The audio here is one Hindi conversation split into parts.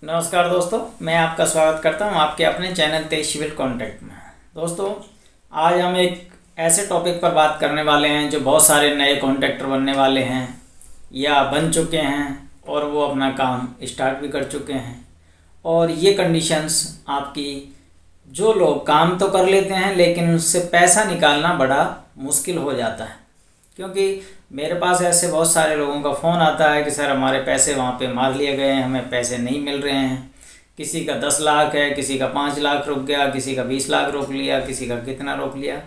नमस्कार दोस्तों, मैं आपका स्वागत करता हूं आपके अपने चैनल तेज सिविल कॉन्टैक्ट में। दोस्तों, आज हम एक ऐसे टॉपिक पर बात करने वाले हैं जो बहुत सारे नए कॉन्ट्रैक्टर बनने वाले हैं या बन चुके हैं और वो अपना काम स्टार्ट भी कर चुके हैं। और ये कंडीशंस आपकी, जो लोग काम तो कर लेते हैं लेकिन उससे पैसा निकालना बड़ा मुश्किल हो जाता है। क्योंकि मेरे पास ऐसे बहुत सारे लोगों का फ़ोन आता है कि सर हमारे पैसे वहाँ पे मार लिए गए हैं, हमें पैसे नहीं मिल रहे हैं। किसी का 10 लाख है, किसी का 5 लाख रुक गया, किसी का 20 लाख रोक लिया, किसी का कितना रोक लिया।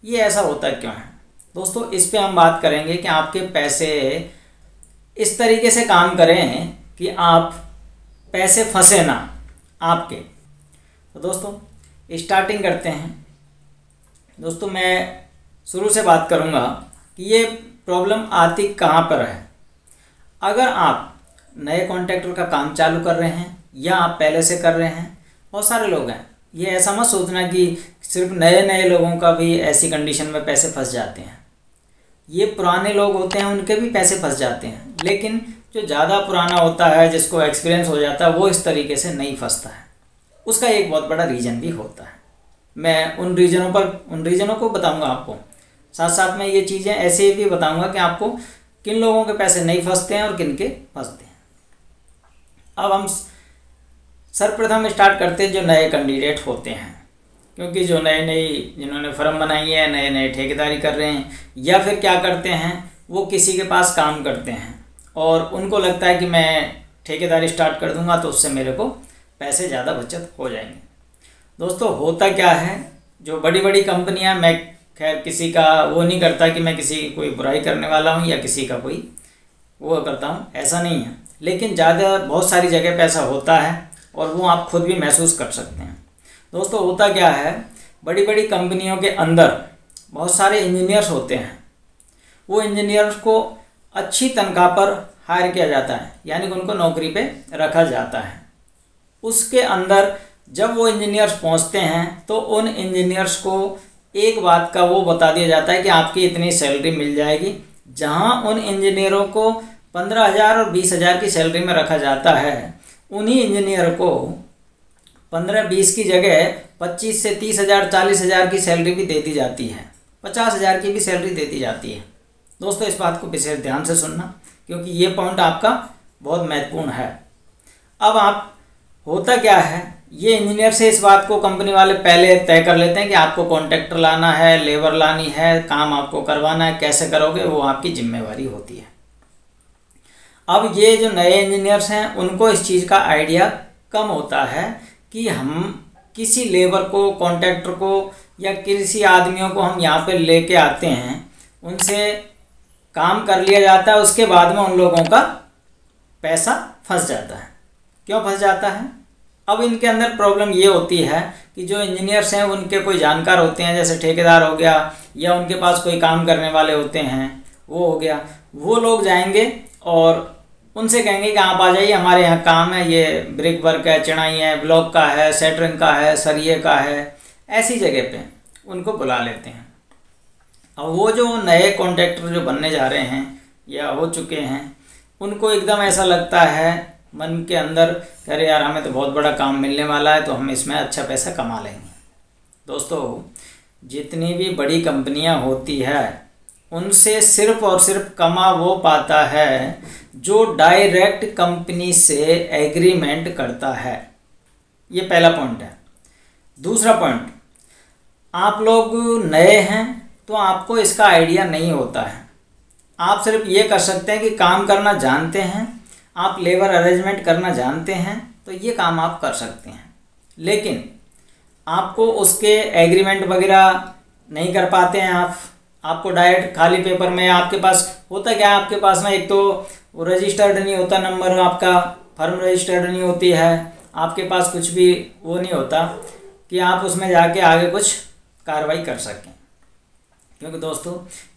ये ऐसा होता क्यों है दोस्तों? इस पे हम बात करेंगे कि आपके पैसे इस तरीके से काम करें कि आप पैसे फंसे ना आपके। तो दोस्तों स्टार्टिंग करते हैं। दोस्तों मैं शुरू से बात करूँगा कि ये प्रॉब्लम आती कहाँ पर है। अगर आप नए कॉन्ट्रैक्टर का काम चालू कर रहे हैं या आप पहले से कर रहे हैं, बहुत सारे लोग हैं, ये ऐसा मत सोचना कि सिर्फ नए लोगों का भी ऐसी कंडीशन में पैसे फंस जाते हैं। ये पुराने लोग होते हैं, उनके भी पैसे फंस जाते हैं, लेकिन जो ज़्यादा पुराना होता है, जिसको एक्सपीरियंस हो जाता है, वो इस तरीके से नहीं फंसता है। उसका एक बहुत बड़ा रीज़न भी होता है। मैं उन रीज़नों को बताऊँगा आपको। साथ साथ में ये चीज़ें ऐसे भी बताऊंगा कि आपको किन लोगों के पैसे नहीं फंसते हैं और किन के फंसते हैं। अब हम सर्वप्रथम स्टार्ट करते हैं जो नए कैंडिडेट होते हैं। क्योंकि जो जिन्होंने फर्म बनाई है, नए ठेकेदारी कर रहे हैं या फिर क्या करते हैं, वो किसी के पास काम करते हैं और उनको लगता है कि मैं ठेकेदारी स्टार्ट कर दूंगा तो उससे मेरे को पैसे ज़्यादा बचत हो जाएंगे। दोस्तों होता क्या है, जो बड़ी बड़ी कंपनियाँ, मैं खैर किसी का वो नहीं करता कि मैं किसी की कोई बुराई करने वाला हूँ या किसी का कोई वो करता हूँ, ऐसा नहीं है। लेकिन बहुत सारी जगह पे ऐसा होता है और वो आप खुद भी महसूस कर सकते हैं। दोस्तों होता क्या है, बड़ी बड़ी कंपनियों के अंदर बहुत सारे इंजीनियर्स होते हैं। वो इंजीनियर्स को अच्छी तनख्वाह पर हायर किया जाता है, यानी कि उनको नौकरी पे रखा जाता है। उसके अंदर जब वो इंजीनियर्स पहुँचते हैं तो उन इंजीनियर्स को एक बात का वो बता दिया जाता है कि आपकी इतनी सैलरी मिल जाएगी। जहां उन इंजीनियरों को 15,000 और 20,000 की सैलरी में रखा जाता है, उन्हीं इंजीनियर को 15-20 की जगह 25 से 30,000 40,000 की सैलरी भी दे दी जाती है, 50,000 की भी सैलरी दे दी जाती है। दोस्तों इस बात को विशेष ध्यान से सुनना, क्योंकि ये पॉइंट आपका बहुत महत्वपूर्ण है। अब होता क्या है, ये इंजीनियर से इस बात को कंपनी वाले पहले तय कर लेते हैं कि आपको कॉन्ट्रैक्टर लाना है, लेबर लानी है, काम आपको करवाना है, कैसे करोगे वो आपकी जिम्मेवारी होती है। अब ये जो नए इंजीनियर्स हैं उनको इस चीज़ का आइडिया कम होता है कि हम किसी लेबर को, कॉन्ट्रैक्टर को या किसी आदमियों को हम यहाँ पे लेके आते हैं, उनसे काम कर लिया जाता है, उसके बाद में उन लोगों का पैसा फंस जाता है। क्यों फंस जाता है? अब इनके अंदर प्रॉब्लम ये होती है कि जो इंजीनियर्स हैं उनके कोई जानकार होते हैं, जैसे ठेकेदार हो गया या उनके पास कोई काम करने वाले होते हैं, वो हो गया। वो लोग जाएंगे और उनसे कहेंगे कि आप आ जाइए, हमारे यहाँ काम है, ये ब्रिक वर्क है, चिनाई है, ब्लॉक का है, सेटरिंग का है, सरिये का है, ऐसी जगह पे उनको बुला लेते हैं। अब वो जो नए कॉन्ट्रैक्टर जो बनने जा रहे हैं या हो चुके हैं, उनको एकदम ऐसा लगता है मन के अंदर, अरे यार हमें तो बहुत बड़ा काम मिलने वाला है, तो हम इसमें अच्छा पैसा कमा लेंगे। दोस्तों जितनी भी बड़ी कंपनियां होती है, उनसे सिर्फ और सिर्फ कमा वो पाता है जो डायरेक्ट कंपनी से एग्रीमेंट करता है। ये पहला पॉइंट है। दूसरा पॉइंट, आप लोग नए हैं तो आपको इसका आइडिया नहीं होता है। आप सिर्फ ये कर सकते हैं कि काम करना जानते हैं, आप लेबर अरेंजमेंट करना जानते हैं, तो ये काम आप कर सकते हैं। लेकिन आपको उसके एग्रीमेंट वगैरह नहीं कर पाते हैं। आपको डायरेक्ट खाली पेपर में, आपके पास होता क्या है, आपके पास ना एक तो वो रजिस्टर्ड नहीं होता नंबर, आपका फर्म रजिस्टर्ड नहीं होती है, आपके पास कुछ भी वो नहीं होता कि आप उसमें जाके आगे कुछ कार्रवाई कर सकें। क्योंकि दोस्तों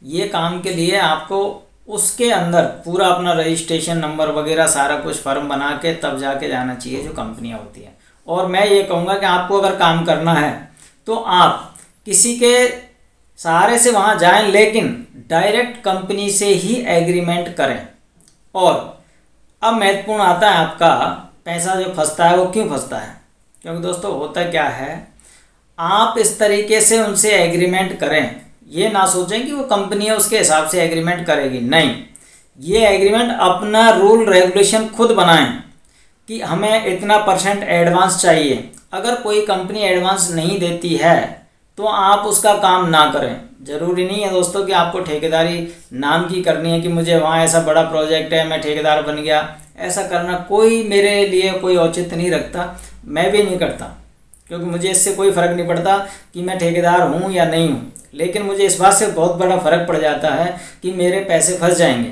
ये काम के लिए आपको उसके अंदर पूरा अपना रजिस्ट्रेशन नंबर वगैरह सारा कुछ फर्म बना के तब जाके जाना चाहिए जो कंपनियां होती हैं। और मैं ये कहूँगा कि आपको अगर काम करना है तो आप किसी के सहारे से वहाँ जाएं, लेकिन डायरेक्ट कंपनी से ही एग्रीमेंट करें। और अब महत्वपूर्ण आता है आपका पैसा जो फंसता है वो क्यों फंसता है? क्योंकि दोस्तों होता क्या है, आप इस तरीके से उनसे एग्रीमेंट करें, ये ना सोचें कि वो कंपनी है उसके हिसाब से एग्रीमेंट करेगी, नहीं, ये एग्रीमेंट अपना रूल रेगुलेशन खुद बनाएं कि हमें इतना % एडवांस चाहिए। अगर कोई कंपनी एडवांस नहीं देती है तो आप उसका काम ना करें। ज़रूरी नहीं है दोस्तों कि आपको ठेकेदारी नाम की करनी है कि मुझे वहाँ ऐसा बड़ा प्रोजेक्ट है मैं ठेकेदार बन गया, ऐसा करना कोई मेरे लिए कोई औचित्य नहीं रखता, मैं भी नहीं करता, क्योंकि मुझे इससे कोई फ़र्क नहीं पड़ता कि मैं ठेकेदार हूँ या नहीं हूँ। लेकिन मुझे इस बात से बहुत बड़ा फ़र्क पड़ जाता है कि मेरे पैसे फंस जाएंगे।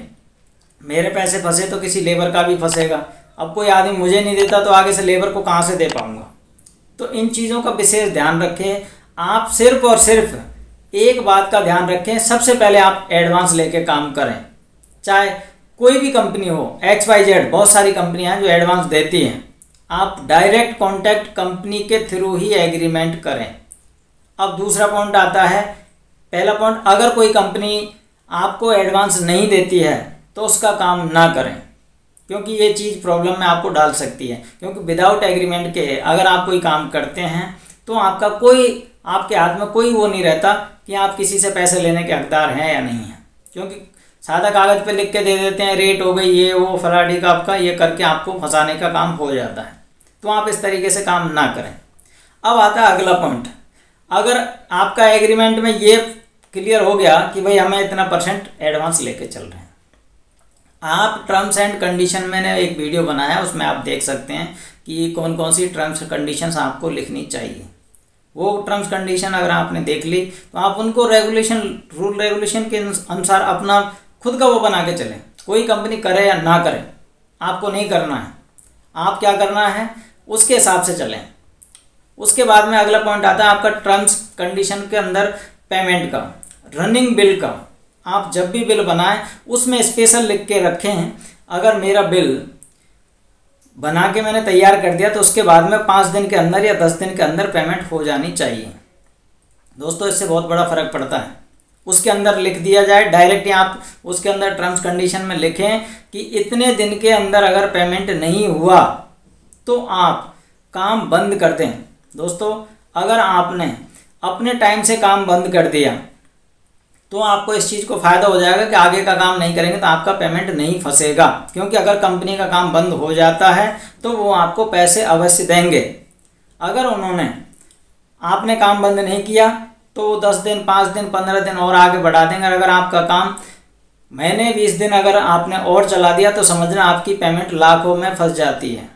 मेरे पैसे फंसे तो किसी लेबर का भी फंसेगा। अब कोई आदमी मुझे नहीं देता तो आगे से लेबर को कहाँ से दे पाऊँगा? तो इन चीज़ों का विशेष ध्यान रखें। आप सिर्फ और सिर्फ एक बात का ध्यान रखें, सबसे पहले आप एडवांस लेके काम करें। चाहे कोई भी कंपनी हो, XYZ, बहुत सारी कंपनियां हैं जो एडवांस देती हैं। आप डायरेक्ट कॉन्टैक्ट कंपनी के थ्रू ही एग्रीमेंट करें। अब दूसरा पॉइंट आता है, पहला पॉइंट, अगर कोई कंपनी आपको एडवांस नहीं देती है तो उसका काम ना करें, क्योंकि ये चीज़ प्रॉब्लम में आपको डाल सकती है। क्योंकि विदाउट एग्रीमेंट के अगर आप कोई काम करते हैं तो आपका कोई, आपके हाथ में कोई वो नहीं रहता कि आप किसी से पैसे लेने के हकदार हैं या नहीं हैं। क्योंकि सादा कागज़ पे लिख के दे देते हैं, रेट हो गई ये वो फलाटी का, आपका ये करके आपको फंसाने का काम हो जाता है। तो आप इस तरीके से काम ना करें। अब आता है अगला पॉइंट, अगर आपका एग्रीमेंट में ये क्लियर हो गया कि भाई हमें इतना % एडवांस लेके चल रहे हैं, आप टर्म्स एंड कंडीशन, मैंने एक वीडियो बनाया उसमें आप देख सकते हैं कि कौन कौन सी टर्म्स कंडीशंस आपको लिखनी चाहिए। वो टर्म्स कंडीशन अगर आपने देख ली तो आप उनको रेगुलेशन, रूल रेगुलेशन के अनुसार अपना खुद का वो बना के चलें। कोई कंपनी करे या ना करे, आपको नहीं करना है। आप क्या करना है उसके हिसाब से चलें। उसके बाद में अगला पॉइंट आता है आपका टर्म्स कंडीशन के अंदर पेमेंट का, रनिंग बिल का। आप जब भी बिल बनाएं उसमें स्पेशल लिख के रखें, अगर मेरा बिल बना के मैंने तैयार कर दिया तो उसके बाद में 5 दिन के अंदर या 10 दिन के अंदर पेमेंट हो जानी चाहिए। दोस्तों इससे बहुत बड़ा फ़र्क पड़ता है। उसके अंदर लिख दिया जाए डायरेक्ट, आप उसके अंदर टर्म्स कंडीशन में लिखें कि इतने दिन के अंदर अगर पेमेंट नहीं हुआ तो आप काम बंद कर दें। दोस्तों अगर आपने अपने टाइम से काम बंद कर दिया तो आपको इस चीज़ को फ़ायदा हो जाएगा कि आगे का काम नहीं करेंगे तो आपका पेमेंट नहीं फंसेगा। क्योंकि अगर कंपनी का काम बंद हो जाता है तो वो आपको पैसे अवश्य देंगे। अगर उन्होंने, आपने काम बंद नहीं किया तो वो 10 दिन, 5 दिन, 15 दिन और आगे बढ़ा देंगे। अगर आपका काम महीने 20 दिन अगर आपने और चला दिया तो समझना आपकी पेमेंट लाखों में फंस जाती है।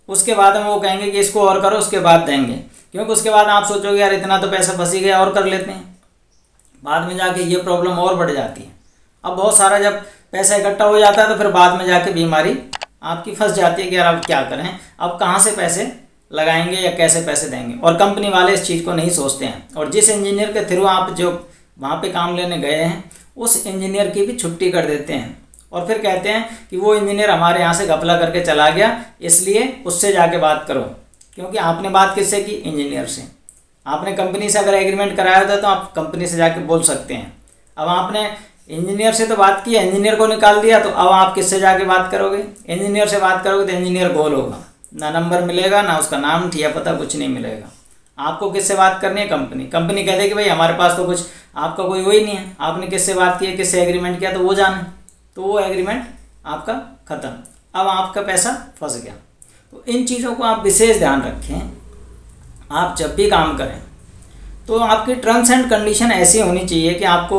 उसके बाद में वो कहेंगे कि इसको और करो, उसके बाद देंगे। क्योंकि उसके बाद आप सोचोगे यार इतना तो पैसा फंसी गया और कर लेते हैं, बाद में जाके ये प्रॉब्लम और बढ़ जाती है। अब बहुत सारा जब पैसा इकट्ठा हो जाता है तो फिर बाद में जाके बीमारी आपकी फंस जाती है कि यार अब क्या करें, अब कहाँ से पैसे लगाएंगे या कैसे पैसे देंगे। और कंपनी वाले इस चीज़ को नहीं सोचते हैं। और जिस इंजीनियर के थ्रू आप जो वहाँ पे काम लेने गए हैं उस इंजीनियर की भी छुट्टी कर देते हैं और फिर कहते हैं कि वो इंजीनियर हमारे यहाँ से घपला करके चला गया, इसलिए उससे जाके बात करो। क्योंकि आपने बात किससे की? इंजीनियर से। आपने कंपनी से अगर एग्रीमेंट कराया था तो आप कंपनी से जाके बोल सकते हैं। अब आपने इंजीनियर से तो बात की, इंजीनियर को निकाल दिया, तो अब आप किससे जाके बात करोगे? इंजीनियर से बात करोगे तो इंजीनियर गोल होगा, ना नंबर मिलेगा, ना उसका नाम ठिया पता कुछ नहीं मिलेगा। आपको किससे बात करनी है? कंपनी कहते हैं कि भाई हमारे पास तो कुछ आपका कोई वही नहीं है, आपने किससे बात की है, किससे एग्रीमेंट किया, तो वो जाने, तो वो एग्रीमेंट आपका ख़त्म, अब आपका पैसा फंस गया। तो इन चीज़ों को आप विशेष ध्यान रखें। आप जब भी काम करें तो आपकी टर्म्स एंड कंडीशन ऐसी होनी चाहिए कि आपको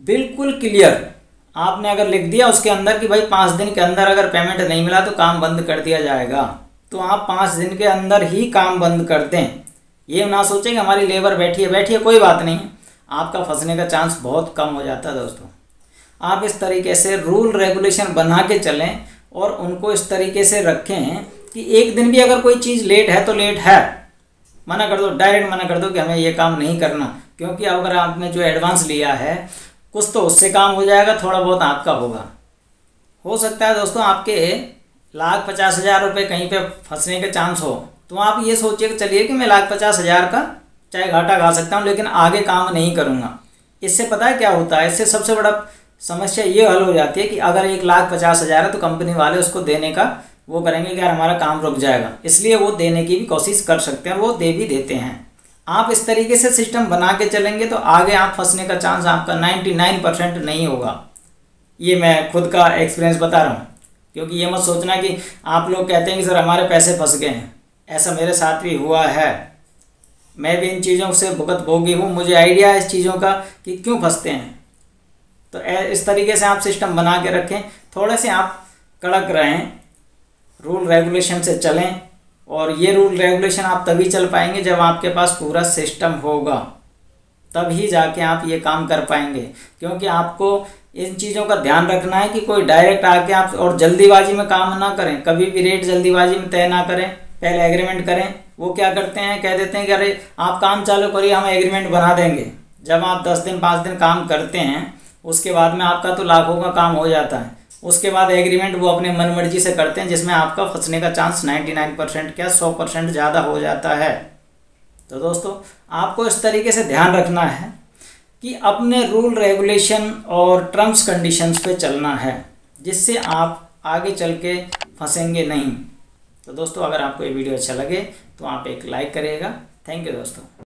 बिल्कुल क्लियर, आपने अगर लिख दिया उसके अंदर कि भाई 5 दिन के अंदर अगर पेमेंट नहीं मिला तो काम बंद कर दिया जाएगा, तो आप 5 दिन के अंदर ही काम बंद कर दें। ये ना सोचें कि हमारी लेबर बैठी है, कोई बात नहीं है, आपका फंसने का चांस बहुत कम हो जाता है। दोस्तों आप इस तरीके से रूल रेगुलेशन बना के चलें और उनको इस तरीके से रखें कि एक दिन भी अगर कोई चीज़ लेट है तो लेट है, मना कर दो, डायरेक्ट मना कर दो कि हमें ये काम नहीं करना। क्योंकि अगर आपने जो एडवांस लिया है कुछ तो उससे काम हो जाएगा, थोड़ा बहुत आपका होगा। हो सकता है दोस्तों आपके 1,50,000 रुपये कहीं पे फंसने के चांस हो, तो आप ये सोचिए कि चलिए कि मैं 1,50,000 का चाहे घाटा खा सकता हूँ लेकिन आगे काम नहीं करूँगा। इससे पता है क्या होता है? इससे सबसे बड़ा समस्या ये हल हो जाती है कि अगर 1,50,000 है तो कंपनी वाले उसको देने का वो करेंगे कि यार हमारा काम रुक जाएगा, इसलिए वो देने की भी कोशिश कर सकते हैं और वो दे भी देते हैं। आप इस तरीके से सिस्टम बना के चलेंगे तो आगे आप फंसने का चांस आपका 99% नहीं होगा। ये मैं खुद का एक्सपीरियंस बता रहा हूँ, क्योंकि ये मत सोचना कि आप लोग कहते हैं कि सर हमारे पैसे फंस गए हैं, ऐसा मेरे साथ भी हुआ है। मैं भी इन चीज़ों से भुगत भोगी हूँ, मुझे आइडिया है इस चीज़ों का कि क्यों फंसते हैं। तो इस तरीके से आप सिस्टम बना के रखें, थोड़े से आप कड़क रहें, रूल रेगुलेशन से चलें। और ये रूल रेगुलेशन आप तभी चल पाएंगे जब आपके पास पूरा सिस्टम होगा, तभी जाके आप ये काम कर पाएंगे। क्योंकि आपको इन चीज़ों का ध्यान रखना है कि कोई डायरेक्ट आके आप और जल्दीबाजी में काम ना करें, कभी भी रेट जल्दीबाजी में तय ना करें, पहले एग्रीमेंट करें। वो क्या करते हैं, कह देते हैं कि अरे आप काम चालू करिए, हम एग्रीमेंट बना देंगे। जब आप 10 दिन 5 दिन काम करते हैं उसके बाद में आपका तो लाखों का काम हो जाता है, उसके बाद एग्रीमेंट वो अपने मन मर्जी से करते हैं, जिसमें आपका फंसने का चांस 99% क्या 100% ज़्यादा हो जाता है। तो दोस्तों आपको इस तरीके से ध्यान रखना है कि अपने रूल रेगुलेशन और टर्म्स कंडीशंस पे चलना है, जिससे आप आगे चल के फंसेंगे नहीं। तो दोस्तों अगर आपको ये वीडियो अच्छा लगे तो आप एक लाइक करिएगा। थैंक यू दोस्तों।